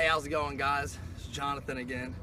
how's it going, guys? It's Jonathan again.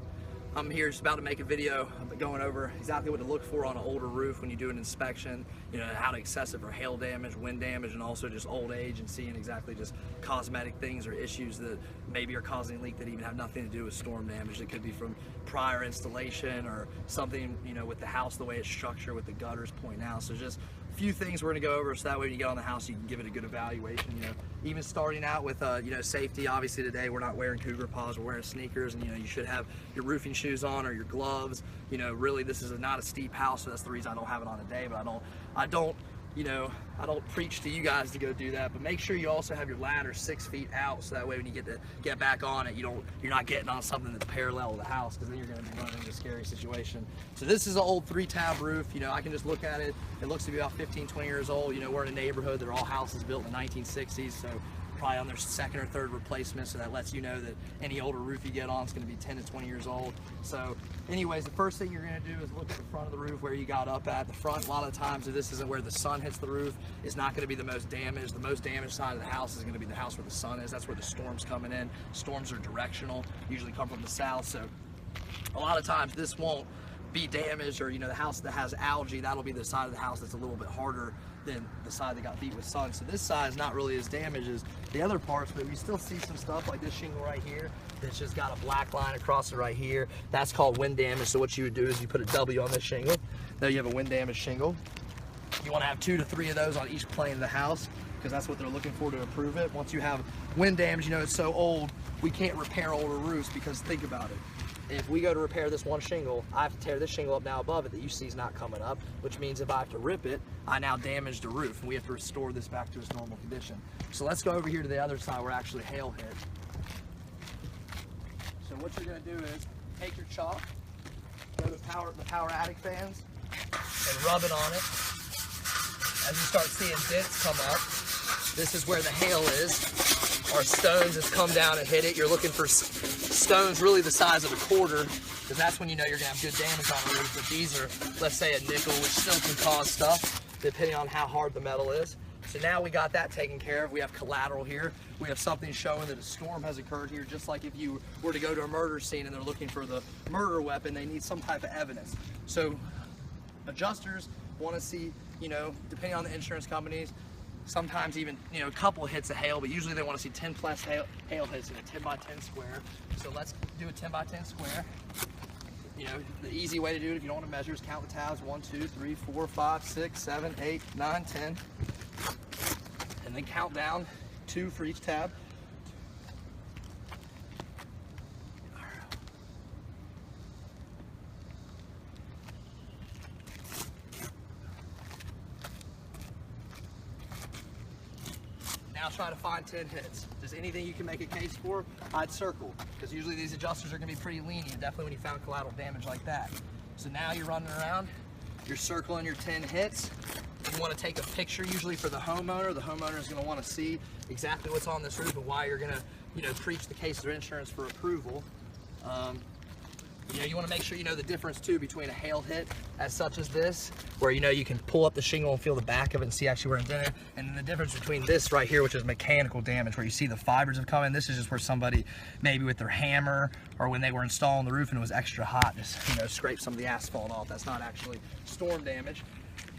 I'm here just about to make a video going over exactly what to look for on an older roof when you do an inspection, you know, how to assess it for hail damage, wind damage, and also just old age, and seeing exactly just cosmetic things or issues that maybe are causing a leak that even have nothing to do with storm damage. It could be from prior installation or something, you know, with the house, the way it's structured with the gutters pointing out. So just a few things we're gonna go over so that way when you get on the house you can give it a good evaluation. You know, even starting out with you know, safety. Obviously today we're not wearing cougar paws, we're wearing sneakers, and you know, you should have your roofing shoes on or your gloves. You know, really this is not a steep house, so that's the reason I don't have it on today. But I don't you know, I don't preach to you guys to go do that, but make sure you also have your ladder 6 feet out, so that way when you get back on it, you're not getting on something that's parallel to the house, because then you're going to be running into a scary situation. So this is an old 3-tab roof. You know, I can just look at it. It looks to be about 15, 20 years old. You know, we're in a neighborhood that are all houses built in the 1960s, so probably on their second or third replacement, so that lets you know that any older roof you get on is going to be 10 to 20 years old. So anyways, the first thing you're going to do is look at the front of the roof, where you got up at the front. A lot of the times, if this isn't where the sun hits the roof, it's not going to be the most damaged. The most damaged side of the house is going to be the house where the sun is. That's where the storm's coming in. Storms are directional, usually come from the south, so a lot of times this won't be damaged, or you know, the house that has algae, that'll be the side of the house that's a little bit harder than the side that got beat with sun. So this side is not really as damaged as the other parts, but we still see some stuff like this shingle right here that's just got a black line across it right here. That's called wind damage. So what you would do is you put a W on this shingle. Now you have a wind damage shingle. You want to have 2 to 3 of those on each plane of the house, because that's what they're looking for to approve it. Once you have wind damage, you know, it's so old, we can't repair older roofs, because think about it. If we go to repair this one shingle, I have to tear this shingle up now above it that you see is not coming up, which means if I have to rip it, I now damage the roof, and we have to restore this back to its normal condition. So let's go over here to the other side where actually hail hit. So what you're going to do is take your chalk, go to the power attic fans, and rub it on it. As you start seeing dents come up, this is where the hail is, or stones has come down and hit it. You're looking for stones really the size of a quarter, because that's when you know you're going to have good damage on the roof. But these are, let's say, a nickel, which still can cause stuff depending on how hard the metal is. So now we got that taken care of. We have collateral here. We have something showing that a storm has occurred here, just like if you were to go to a murder scene and they're looking for the murder weapon, they need some type of evidence. So adjusters want to see, you know, depending on the insurance companies, sometimes even, you know, a couple of hits of hail, but usually they want to see 10 plus hail hits in a 10 by 10 square. So let's do a 10 by 10 square. You know, the easy way to do it, if you don't want to measure, is count the tabs. 1, 2, 3, 4, 5, 6, 7, 8, 9, 10. And then count down 2 for each tab. Now try to find 10 hits. Just anything you can make a case for, I'd circle, because usually these adjusters are going to be pretty lenient, definitely when you found collateral damage like that. So now you're running around, you're circling your 10 hits. You want to take a picture usually for the homeowner. The homeowner is going to want to see exactly what's on this roof and why you're going to, you know, preach the case of their insurance for approval. You know, you want to make sure you know the difference too between a hail hit as such as this, where you know you can pull up the shingle and feel the back of it and see actually where it's in it, and then the difference between this right here, which is mechanical damage, where you see the fibers have come in. This is just where somebody maybe with their hammer, or when they were installing the roof and it was extra hot, just, you know, scrape some of the asphalt off. That's not actually storm damage.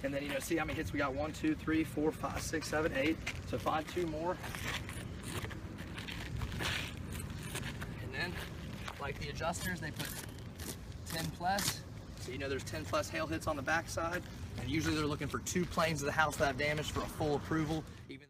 And then, you know, see how many hits we got? 1, 2, 3, 4, 5, 6, 7, 8. So find 2 more. And then, like the adjusters, they put 10 plus. So you know there's 10 plus hail hits on the back side. And usually they're looking for 2 planes of the house that have damage for a full approval. Even